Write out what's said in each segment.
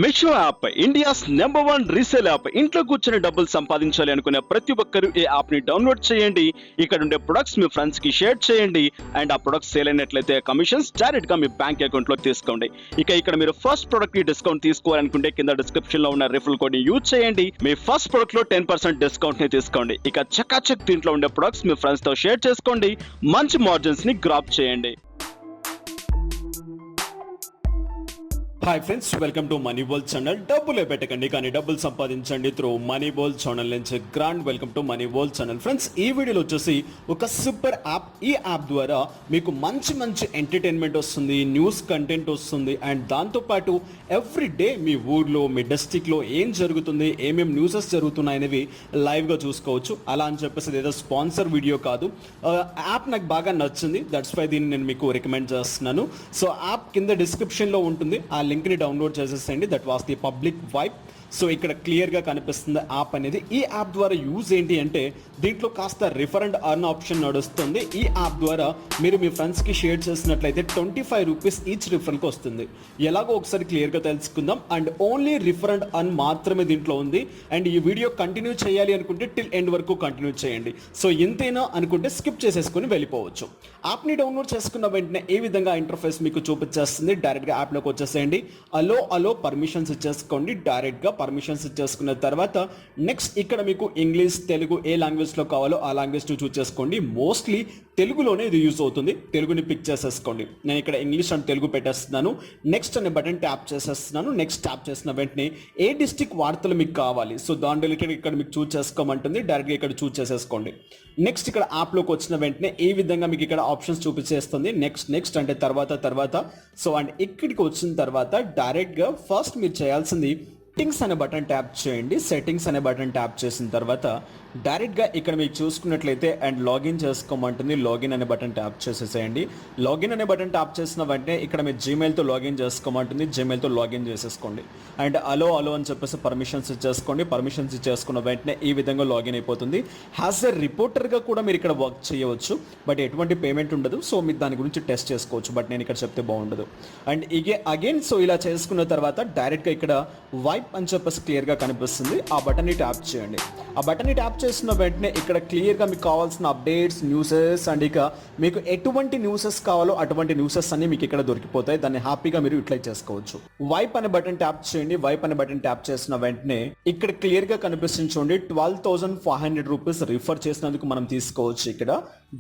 Meesho app India's number 1 resale app. ఇంట్లో కూర్చొని డబ్బులు సంపాదించాలి అనుకునే ప్రతి ఒక్కరూ ఈ యాప్ ని డౌన్లోడ్ చేయండి. ఇక్కడ ఉండే ప్రొడక్ట్స్ మీ ఫ్రెండ్స్ కి షేర్ చేయండి అండ్ ఆ ప్రొడక్ట్స్ సేల్ అయినట్లయితే కమిషన్స్ డైరెక్ట్ గా మీ బ్యాంక్ అకౌంట్ లో తీసుకోండి. ఇక్కడ మీరు ఫస్ట్ ప్రొడక్ట్ కి డిస్కౌంట్ తీసుకోవాలనుకుంటే కింద డిస్క్రిప్షన్ లో ఉన్న రిఫరల్ కోడ్ ని యూజ్ చేయండి. మీ ఫస్ట్ ప్రొడక్ట్ లో 10% డిస్కౌంట్ ని తీసుకోండి. చకాచక్ దీంట్లో ఉండే ప్రొడక్ట్స్ మీ ఫ్రెండ్స్ తో షేర్ చేసుకోండి. మంచి మార్జిన్స్ ని గ్రాప్ చేయండి. Hi friends, welcome to money Bol channel. డబ్బులే పెట్టకండి కానీ డబ్బులు సంపాదించండి త్రూ మనీ బోల్ ఛానల్ నుంచి grand welcome to money Bol channel. Friends, ఈ వీడియోలో వచ్చేసి ఒక సూపర్ యాప్. ఈ యాప్ ద్వారా మీకు మంచి ఎంటర్టైన్మెంట్ వస్తుంది, న్యూస్ కంటెంట్ వస్తుంది అండ్ దాంతోపాటు ఎవ్రీ డే మీ ఊర్లో మీ డిస్ట్రిక్ట్లో ఏం జరుగుతుంది, ఏమేమి న్యూసెస్ జరుగుతున్నాయనేవి లైవ్గా చూసుకోవచ్చు. అలా అని చెప్పేసి ఏదో స్పాన్సర్ వీడియో కాదు. యాప్ నాకు బాగా నచ్చింది, దట్స్ వై దీన్ని నేను మీకు రికమెండ్ చేస్తున్నాను. సో యాప్ కింద డిస్క్రిప్షన్లో ఉంటుంది, ఆ లింక్ ని డౌన్లోడ్ చేసేసేయండి. That was the public vibe. So ఇక్కడ క్లియర్గా కనిపిస్తుంది యాప్ అనేది. ఈ యాప్ ద్వారా యూజ్ ఏంటి అంటే దీంట్లో కాస్త రిఫర్ అండ్ అర్న్ ఆప్షన్ నడుస్తుంది. ఈ యాప్ ద్వారా మీరు మీ ఫ్రెండ్స్కి షేర్ చేసినట్లయితే 25 రూపీస్ ఈచ్ రిఫరల్కి వస్తుంది. ఎలాగో ఒకసారి క్లియర్గా తెలుసుకుందాం. And only refer and earn మాత్రమే దీంట్లో ఉంది. అండ్ ఈ వీడియో కంటిన్యూ చేయాలి అనుకుంటే టిల్ ఎండ్ వరకు కంటిన్యూ చేయండి. సో ఎంతైనా అనుకుంటే స్కిప్ చేసేసుకుని వెళ్ళిపోవచ్చు. యాప్ని డౌన్లోడ్ చేసుకున్న వెంటనే ఏ విధంగా ఇంటర్ఫేస్ మీకు చూపించేస్తుంది. డైరెక్ట్గా యాప్లోకి వచ్చేసేయండి. అలో పర్మిషన్స్ ఇచ్చేసుకోండి. డైరెక్ట్గా పర్మిషన్స్ ఇచ్చేసుకున్న తర్వాత నెక్స్ట్ ఇక్కడ మీకు ఇంగ్లీష్, తెలుగు ఏ లాంగ్వేజ్లో కావాలో ఆ లాంగ్వేజ్ చూస్ చేసుకోండి. మోస్ట్లీ తెలుగులోనే ఇది యూజ్ అవుతుంది. తెలుగుని పిక్ చేసేసుకోండి. నేను ఇక్కడ ఇంగ్లీష్ అండ్ తెలుగు పెట్టేస్తున్నాను. నెక్స్ట్ అనే బటన్ ట్యాప్ చేసేస్తున్నాను. నెక్స్ట్ ట్యాప్ చేసిన వెంటనే ఏ డిస్ట్రిక్ట్ వార్తలు మీకు కావాలి సో దాని రిలేటెడ్ ఇక్కడ మీకు చూస్ చేసుకోమంటుంది. డైరెక్ట్గా ఇక్కడ చూస్ చేసేసుకోండి. నెక్స్ట్ ఇక్కడ యాప్లోకి వచ్చిన వెంటనే ఈ విధంగా మీకు ఇక్కడ ఆప్షన్స్ చూపించేస్తుంది. నెక్స్ట్ అంటే తర్వాత సో అండ్ ఇక్కడికి వచ్చిన తర్వాత డైరెక్ట్గా ఫస్ట్ మీరు చేయాల్సింది సెట్టింగ్స్ అనే బటన్ ట్యాప్ చేయండి. సెట్టింగ్స్ అనే బటన్ ట్యాప్ చేసిన తర్వాత డైరెక్ట్గా ఇక్కడ మీకు చూసుకున్నట్లయితే అండ్ లాగిన్ చేసుకోమంటుంది. లాగిన్ అనే బటన్ ట్యాప్ చేసేసేయండి. లాగిన్ అనే బటన్ ట్యాప్ చేసిన వెంటనే ఇక్కడ మీరు జీమెయిల్తో లాగిన్ చేసుకోమంటుంది. జీమెయిల్తో లాగిన్ చేసేసుకోండి. అండ్ అలో అని చెప్పేసి పర్మిషన్స్ ఇచ్చేసుకోండి. పర్మిషన్స్ ఇచ్చేసుకున్న వెంటనే ఈ విధంగా లాగిన్ అయిపోతుంది. హ్యాస్ ఎ రిపోర్టర్గా కూడా మీరు ఇక్కడ వర్క్ చేయవచ్చు. బట్ ఎటువంటి పేమెంట్ ఉండదు. సో మీరు దాని గురించి టెస్ట్ చేసుకోవచ్చు. బట్ నేను ఇక్కడ చెప్తే బాగుండదు. అండ్ అగైన్ సో ఇలా చేసుకున్న తర్వాత డైరెక్ట్గా ఇక్కడ వైప్ అని చెప్పేసి క్లియర్గా కనిపిస్తుంది. ఆ బటన్ని ట్యాప్ చేయండి. ఆ బటన్ని ట్యాప్ చేసిన వెంటనే ఇక్కడ క్లియర్గా మీకు కావాల్సిన అప్డేట్స్, న్యూసెస్ అండ్ ఇక మీకు ఎటువంటి న్యూసెస్ కావాలో అటువంటి న్యూసెస్ అన్ని మీకు ఇక్కడ దొరికిపోతాయి. దాన్ని హ్యాపీగా మీరు యూటిలైజ్ చేసుకోవచ్చు. వైప్ అనే బటన్ ట్యాప్ చేయండి. వైప్ అనే బటన్ ట్యాప్ చేసిన వెంటనే ఇక్కడ క్లియర్గా కనిపిస్తుంది చూడండి. 12,500 రూపీస్ రిఫర్ చేసినందుకు మనం తీసుకోవచ్చు. ఇక్కడ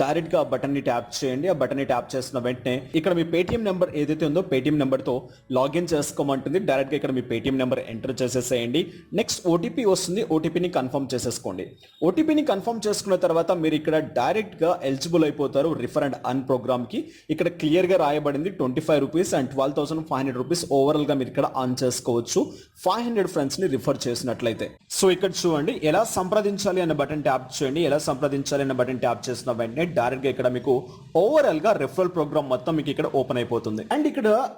డైరెక్ట్గా ఆ బటన్ని ట్యాప్ చేయండి. ఆ బటన్ని ట్యాప్ చేసిన వెంటనే ఇక్కడ మీ పేటిఎం నెంబర్ ఏదైతే ఉందో పేటిఎం నెంబర్తో లాగిన్ చేసుకోమంటుంది. డైరెక్ట్గా ఇక్కడ మీ పేటిఎం నెంబర్ ఎంటర్ చేసేసేయండి. నెక్స్ట్ ఓటీపీ వస్తుంది. ఓటీపీని కన్ఫర్మ్ చేసేసుకోండి. ఓటీపీని కన్ఫర్మ్ చేసుకున్న తర్వాత మీరు ఇక్కడ డైరెక్ట్గా ఎలిజిబుల్ అయిపోతారు రిఫర్ అండ్ అర్న్ ప్రోగ్రామ్కి. ఇక్కడ క్లియర్గా రాయబడింది 25 రూపీస్ అండ్ 12,500 రూపీస్ ఓవరాల్గా మీరు ఇక్కడ అర్న్ చేసుకోవచ్చు 500 ఫ్రెండ్స్ని రిఫర్ చేసినట్లయితే. సో ఇక్కడ చూడండి ఎలా సంప్రదించాలి అనే బటన్ ట్యాప్ చేయండి. ఎలా సంప్రదించాలి అనే బటన్ ట్యాప్ చేసిన వెంటనే డైరెక్ట్గా ఇక్కడ మీకు ఓవరాల్గా రిఫరల్ ప్రోగ్రామ్ మొత్తం మీకు ఇక్కడ ఓపెన్ అయిపోతుంది.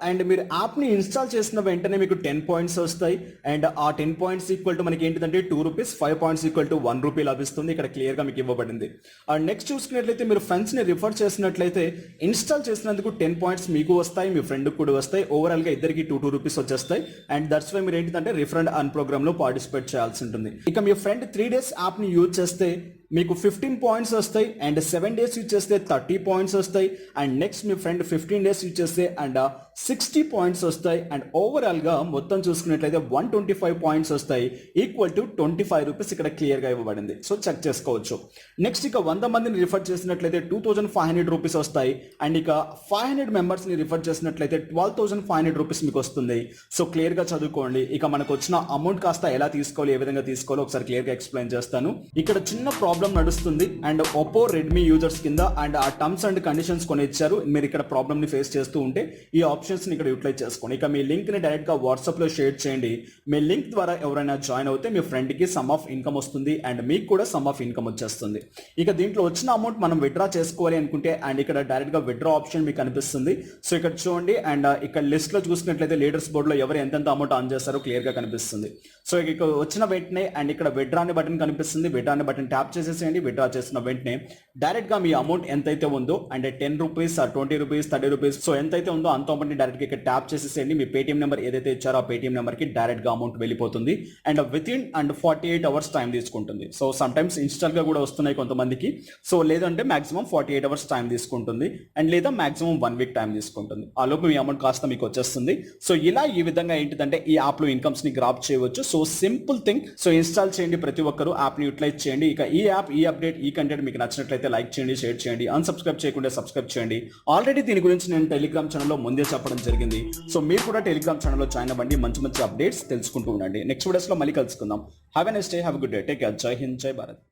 అండ్ మీరు యాప్ని ఇన్స్టాల్ చేసిన వెంటనే మీకు 10 పాయింట్స్ వస్తాయి. అండ్ ఆ 10 పాయింట్స్ ఈక్వల్ టు మనకి ఏంటిదంటే 2 rupees, 5 points equal to 1 rupee లభిస్తుంది. ఇక్కడ క్లియర్గా మీకు ఇవ్వబడింది. అండ్ నెక్స్ట్ చూసుకున్నట్లయితే మీరు ఫ్రెండ్స్ని రిఫర్ చేసినట్లయితే ఇన్స్టాల్ చేసినందుకు 10 పాయింట్స్ మీకు వస్తాయి, మీ ఫ్రెండ్కి కూడా వస్తాయి. ఓవరాల్గా ఇద్దరికి 2 రూపీస్ వచ్చేస్తాయి. అండ్ దట్స్ వై మీరు ఏంటంటే రిఫర్ అండ్ అర్న్ ప్రోగ్రామ్లో పార్టిసిపేట్ చేయాల్సి ఉంటుంది. ఇక మీ ఫ్రెండ్ 3 డేస్ యాప్ని యూజ్ చేస్తే మీకు 15 పాయింట్స్ వస్తాయి. అండ్ 7 డేస్ యూజ్ చేస్తే 30 పాయింట్స్ వస్తాయి. And next me friend 15 days use చేస్తే అండ్ 60 పాయింట్స్ వస్తాయి. అండ్ ఓవరాల్గా మొత్తం చూసుకున్నట్లయితే 125 పాయింట్స్ వస్తాయి ఈక్వల్ టు 25 రూపీస్ ఇక్కడ క్లియర్గా ఇవ్వబడింది. సో చెక్ చేసుకోవచ్చు. నెక్స్ట్ ఇక 100 మందిని రిఫర్ చేసినట్లయితే 2,500 రూపీస్ వస్తాయి. అండ్ ఇక 500 మెంబర్స్ని రిఫర్ చేసినట్లయితే 12,500 రూపీస్ మీకు వస్తుంది. సో క్లియర్గా చదువుకోండి. ఇక మనకు వచ్చిన అమౌంట్ కాస్త ఎలా తీసుకోవాలి, ఏ విధంగా తీసుకోవాలో ఒకసారి క్లియర్గా ఎక్స్ప్లెయిన్ చేస్తాను. ఇక్కడ చిన్న ప్రాబ్లం నడుస్తుంది. అండ్ ఒప్పో, రెడ్మీ యూజర్స్ కింద అండ్ ఆ టర్మ్స్ అండ్ కండిషన్స్ కొని ఇచ్చారు. మీరు ఇక్కడ ప్రాబ్లమ్ ని ఫేస్ చేస్తూ ఉంటే ఈ ఆప్షన్స్ ని ఇక్కడ యూటిలైజ్ చేసుకోండి. ఇక మీ లింక్ ని డైరెక్ట్ గా వాట్సాప్ లో షేర్ చేయండి. మీ లింక్ ద్వారా ఎవరైనా జాయిన్ అవుతే మీ ఫ్రెండ్ కి సమ్ ఆఫ్ ఇన్కమ్ వస్తుంది అండ్ మీకు కూడా సమ్ ఆఫ్ ఇన్కమ్ వచ్చేస్తుంది. ఇక దీంట్లో వచ్చిన అమౌంట్ మనం విత్డ్రా చేసుకోవాలి అనుకుంటే అండ్ ఇక్కడ డైరెక్ట్ గా విత్డ్రా ఆప్షన్ మీకు కనిపిస్తుంది. సో ఇక్కడ చూడండి. అండ్ ఇక్కడ లిస్ట్ లో చూసినట్లయితే లీడర్స్ బోర్డ్ లో ఎవరు ఎంతెంత అమౌంట్ ఆన్ చేస్తారో క్లియర్ గా కనిపిస్తుంది. సో ఇక్కడ వచ్చిన వెంటనే అండ్ ఇక్కడ విత్డ్రా అనే బటన్ కనిపిస్తుంది. విత్డ్రా అనే బటన్ ట్యాప్ చేసేసేయండి. విత్డ్రా చేసిన వెంటనే డైరెక్ట్ గా మీ అమౌంట్ ఎంతైతే ఉందో అంటే 10 రూపీస్, 20 రూపీస్, 30 రూపీస్ సో ఎంతైతే ఉందో అంత అమౌంట్ డైరెక్ట్గా ఇక్కడ ట్యాప్ చేసేసేయండి. మీ పేటీఎం నెంబర్ ఏదైతే ఇచ్చారో ఆ పేటీఎం నెంబర్కి డైరెక్ట్గా అమౌంట్ వెళ్ళిపోతుంది. And with in 48 hours time తీసుకుంటుంది. సో సమ్ టైమ్స్ ఇన్స్టాల్గా కూడా వస్తున్నాయి కొంతమందికి. సో లేదంటే మాక్సిమం 48 అవర్స్ టైం తీసుకుంటుంది అండ్ లేదా మాక్సిమం 1 వీక్ టైం తీసుకుంటుంది. ఆ లోపు మీ అమౌంట్ కాస్త మీకు వచ్చేస్తుంది. సో ఇలా ఈ విధంగా ఏంటిదంటే ఈ యాప్లో ఇన్కమ్స్ ని గ్రాప్ చేయవచ్చు. So simple thing. So install చేయండి, ప్రతి ఒక్కరు యాప్ ని యూటిలైజ్ చేయండి. ఇక ఈ యాప్, ఈ అప్డేట్, ఈ కంటెంట్ మీకు నచ్చినట్లయితే లైక్ చేయండి, షేర్ చేయండి, అన్సబ్స్క్రైబ్ చేయకుండా సబ్స్క్రైబ్ చేయండి. ఆల్రెడీ దీని గురించి నేను టెలిగ్రామ్ ఛానల్లో ముందే చెప్పడం జరిగింది. సో మీరు కూడా టెలిగ్రామ్ ఛానల్లో జాయిన్ అవ్వండి, మంచి మంచి అప్డేట్స్ తెలుసుకుంటూ ఉండండి. నెక్స్ట్ వీడియోస్ లో మళ్ళీ కలుసుకుందాం. Have a nice day, have a good day, take care, జై హింద్, జై భారత్.